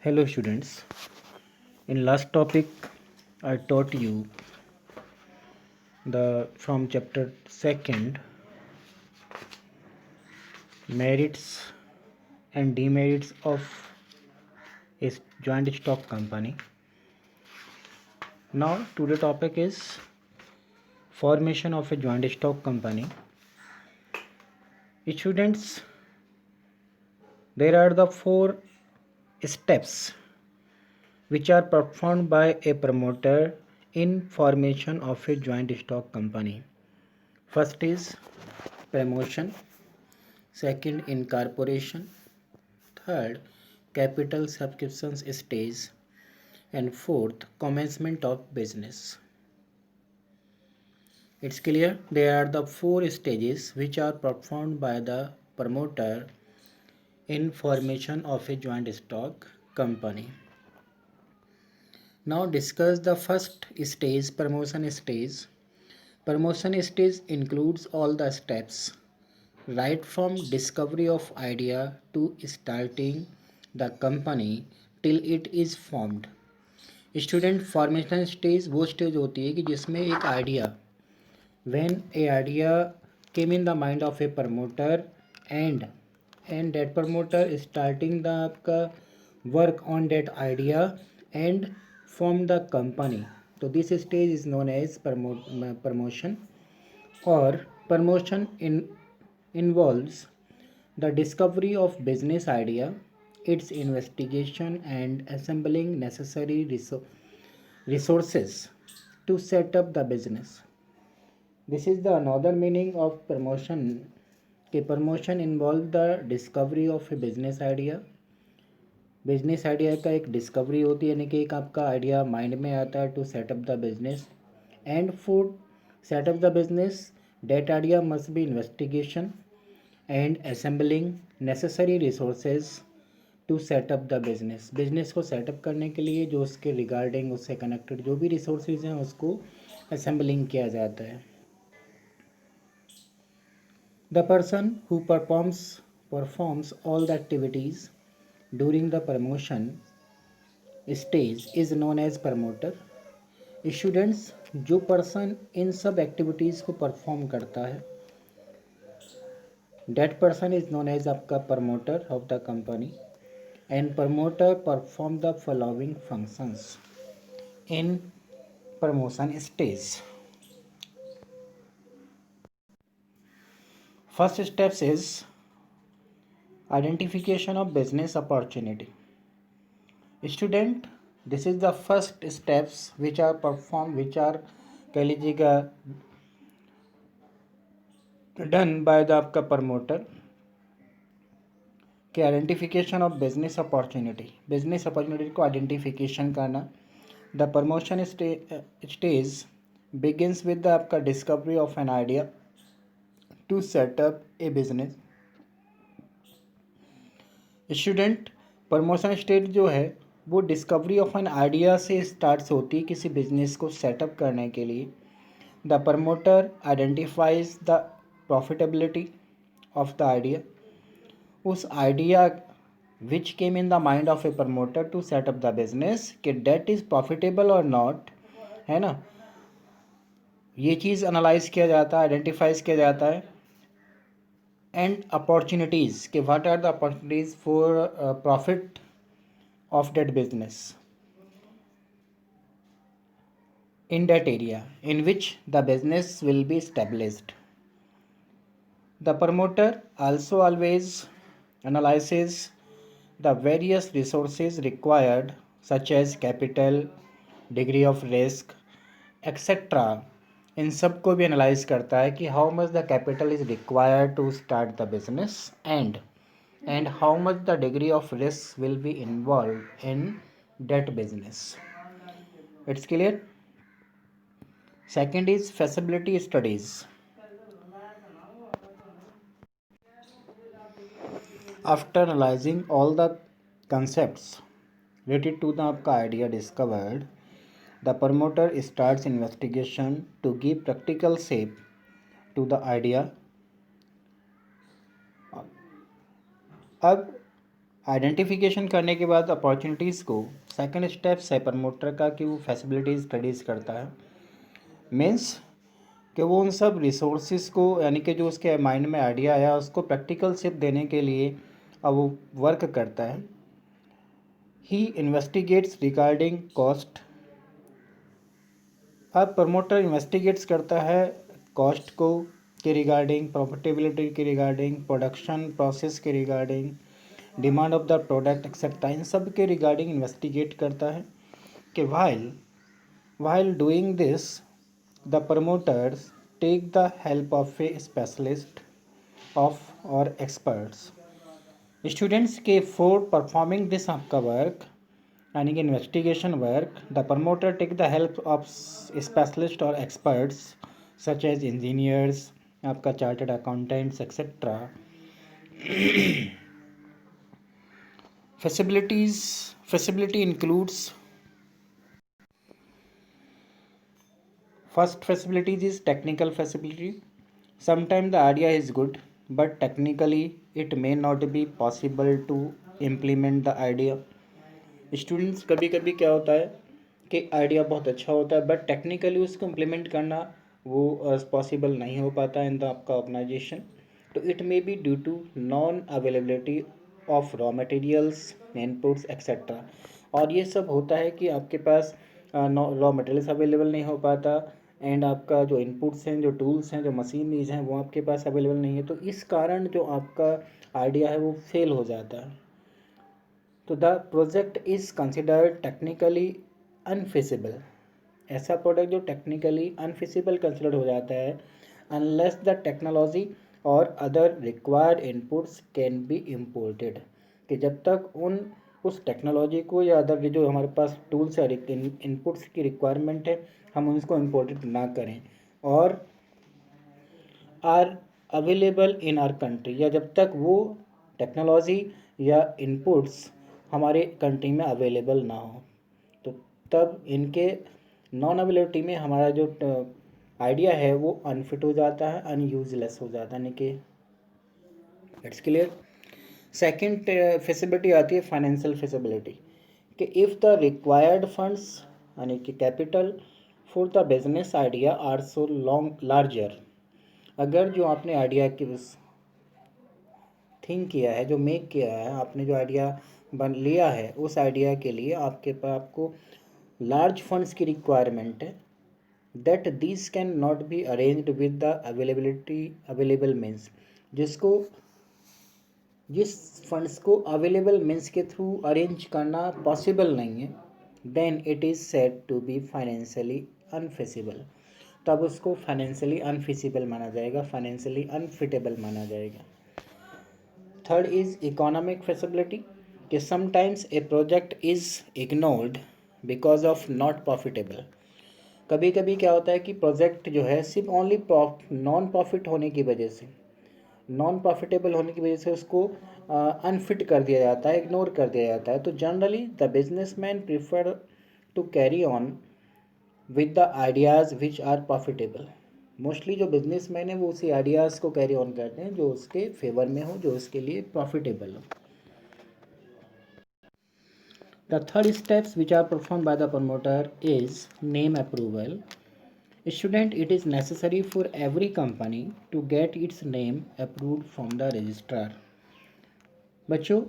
Hello students. In last topic I taught you the from chapter 2nd merits and demerits of a joint stock company. Now today topic is formation of a joint stock company. Students, there are the four steps which are performed by a promoter in formation of a joint stock company. First is promotion, second incorporation, third capital subscriptions stage, and fourth commencement of business. It's clear there are the four stages which are performed by the promoter in formation of a joint stock company. Now discuss the first stage, promotion stage. Promotion stage includes all the steps right from discovery of idea to starting the company till it is formed. Student formation stage वो stage होती है कि जिसमें एक idea when a idea came in the mind of a promoter and that promoter starting the आपका work on that idea and form the company. तो this stage is known as promotion. और promotion involves the discovery of business idea, its investigation and assembling necessary resources to set up the business. This is the another meaning of promotion. कि promotion involve the discovery of a business idea. Business idea का एक discovery होती है, यानी कि एक आपका idea mind में आता है to setup the business. And for setup the business that idea must be investigation and assembling necessary resources to set up the business. Business को सेटअप करने के लिए जो उसके रिगार्डिंग उससे कनेक्टेड जो भी रिसोर्सेज हैं उसको असेंबलिंग किया जाता है. The person who performs all the activities during the promotion stage is known as promoter. Students, जो पर्सन इन सब एक्टिविटीज़ को परफॉर्म करता है that person is known as आपका promoter of the company. And promoter perform the following functions in promotion stage. First steps is identification of business opportunity. Student, this is the first steps which are perform which are कह लीजिएगा done by the आपका promoter कि identification of business opportunity को identification करना. The promotion stage begins with the आपका discovery of an idea to set up a business. Student, promotion stage जो है वो डिस्कवरी ऑफ एन आइडिया से स्टार्ट होती है किसी बिजनेस को सेटअप करने के लिए. The promoter identifies the profitability of the idea. उस idea which came in the mind of a promoter to setup the business कि डेट इज़ प्रॉफिटेबल और नॉट, है ना. ये चीज़ एनालाइज किया जाता है, आइडेंटिफाइज किया जाता है. एंड अपॉर्चुनिटीज़ कि what are the opportunities for profit of that business in that area in which the business will be established. The promoter also always analyzes the various resources required such as capital, degree of risk, etc. इन सब को भी analyse करता है कि how much the capital is required to start the business and how much the degree of risk will be involved in that business. It's clear. Second is feasibility studies. After analyzing all the concepts related to the आपका idea discovered, the promoter starts investigation to give practical shape to the idea. अब identification करने के बाद opportunities को second steps है promoter का कि वो फैसिलिटीज़ स्टडीज़ करता है। मीन्स कि वो उन सब रिसोर्सेज को यानी कि जो उसके माइंड में आइडिया आया उसको प्रैक्टिकल शिप देने के लिए अब वो वर्क करता है। He investigates regarding cost. अब प्रमोटर इन्वेस्टिगेट्स करता है कॉस्ट को के रिगार्डिंग, प्रॉफिटेबिलिटी के रिगार्डिंग, प्रोडक्शन प्रोसेस के regarding, demand of the product etcetera, इन सब के रिगार्डिंग इन्वेस्टिगेट करता है कि while doing this the promoters take the help of a specialist of or experts। Students के फॉर परफॉर्मिंग दिस आपका वर्क यानी कि investigation work the promoter take the help of specialist और एक्सपर्ट्स सच एज इंजीनियर्स, आपका chartered accountants etcetera. Facility includes first facilities is technical facility। Sometimes the idea is good but technically it may not be possible to implement the idea। Students कभी कभी क्या होता है कि idea बहुत अच्छा होता है बट टेक्निकली उसको इम्प्लीमेंट करना वो पॉसिबल नहीं हो पाता इन द आपका ऑर्गेनाइजेशन। तो it may be due to non availability of raw materials, inputs etcetera. और ये सब होता है कि आपके पास रॉ मटेरियल्स अवेलेबल नहीं हो पाता एंड आपका जो इनपुट्स हैं, जो टूल्स हैं, जो मशीनरीज हैं वो आपके पास अवेलेबल नहीं है। तो इस कारण जो आपका आइडिया है वो फेल हो जाता है। तो the project is considered technically unfeasible. ऐसा प्रोडक्ट जो टेक्निकली अनफिजिबल कंसिडर हो जाता है अनलेस द टेक्नोलॉजी और other required inputs can be imported. कि जब तक उस टेक्नोलॉजी को या अदर जो हमारे पास टूल्स या इनपुट्स की रिक्वायरमेंट है हम उसको इम्पोर्टेड ना करें और are available in our country, या जब तक वो टेक्नोलॉजी या इनपुट्स हमारे कंट्री में अवेलेबल ना हो तो तब इनके नॉन अवेलेबिलिटी में हमारा जो आइडिया है वो अनफिट हो जाता है, अनयूजलेस हो जाता है। यानी कि इट्स क्लियर। सेकंड फिजिबिलिटी आती है फाइनेंशियल फिजिबिलिटी कि इफ़ द रिक्वायर्ड फंड्स यानी कि capital for the business idea are so long larger. अगर जो आपने आइडिया की थिंक किया है, जो मेक किया है, आपने जो आइडिया बन लिया है उस आइडिया के लिए आपको लार्ज फंड्स की रिक्वायरमेंट है that this can not be arranged with the available means. जिस फंड्स को अवेलेबल मीन्स के थ्रू अरेंज करना पॉसिबल नहीं है then it is said to be financially unfeasible. तब उसको फाइनेंशियली अनफिजिबल माना जाएगा, फाइनेंशियली अनफिटेबल माना जाएगा। थर्ड इज इकोनॉमिक फेसिबिलिटी कि sometimes a project is ignored because of not profitable. कभी कभी क्या होता है कि प्रोजेक्ट जो है सिर्फ ओनली नॉन प्रॉफिट होने की वजह से, नॉन प्रॉफिटेबल होने की वजह से उसको अनफिट कर दिया जाता है, इग्नोर कर दिया जाता है। तो generally the businessman prefer to carry on with the ideas which are profitable. Mostly जो बिजनेसमैन है वो उसी आइडियाज़ को कैरी ऑन करते हैं जो उसके फेवर में हो, जो उसके लिए प्रॉफिटेबल हो। The third steps which are perform by the promoter is name approval. Student, it is necessary for every company to get its name approved from the registrar. बच्चों,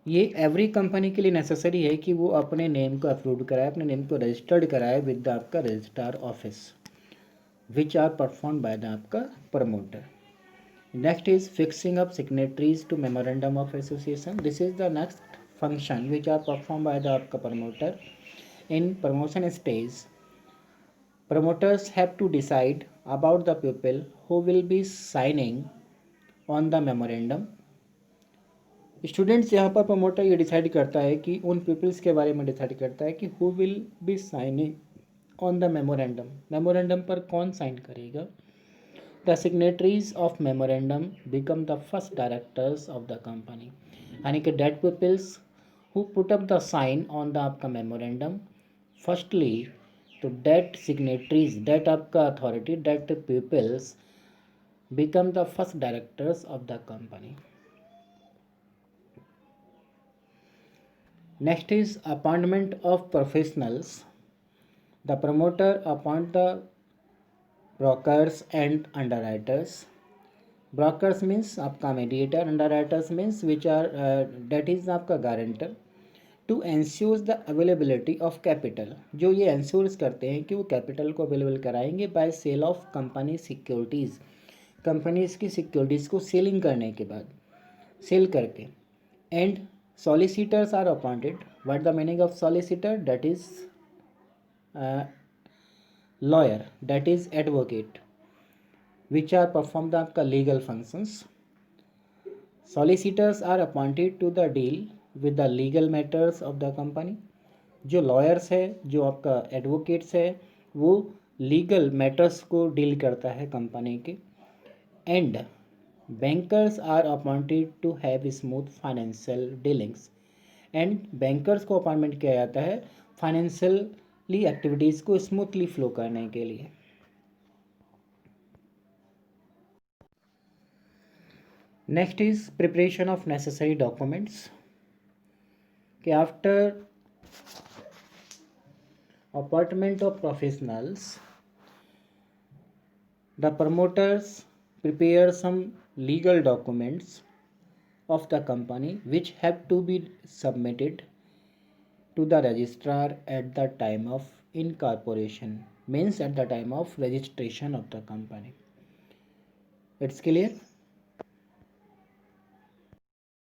ये एवरी कंपनी के लिए नेसेसरी है कि वो अपने name को approve कराए, अपने नेम को रजिस्टर्ड कराए विद द आपका registrar office which are perform by the आपका promoter. Next is fixing up signatories to memorandum of association. This is the next function which are perform by the आपका promoter in promotion stage. Promoters have to decide about the people who will be signing on the memorandum। Students, यहाँ पर promoter ये decide करता है कि उन peoples के बारे में डिसाइड करता है कि who will be signing on the memorandum. Memorandum पर कौन साइन करेगा। The signatories of memorandum become the first directors of the company. यानी कि that peoples who put up the sign on the आपका मेमोरेंडम फर्स्टली, तो that signatories, that आपका authority, that peoples become the first directors of the company. Next is appointment of professionals. The promoter appoint the brokers and underwriters. Brokers means आपका mediator, underwriters means which are that is आपका guarantor. To ensure the availability of capital, जो ये ensures करते हैं कि वो capital को available कराएंगे by sale of company securities, companies की सिक्योरिटीज़ को सेलिंग करने के बाद, सेल करके. And solicitors are appointed. What the meaning of solicitor? That is lawyer, that is advocate, which are perform the आपका legal functions. Solicitors are appointed to the deal with the legal matters of the company. जो lawyers है, जो आपका advocates है, वो legal matters को deal करता है कंपनी के. And bankers are appointed to have smooth financial dealings. And bankers को अपॉइंटमेंट किया जाता है फाइनेंशियली एक्टिविटीज़ को स्मूथली फ्लो करने के लिए. Next is preparation of necessary documents. Okay, after appointment of professionals, the promoters prepare some legal documents of the company which have to be submitted to the registrar at the time of incorporation, means at the time of registration of the company. It's clear?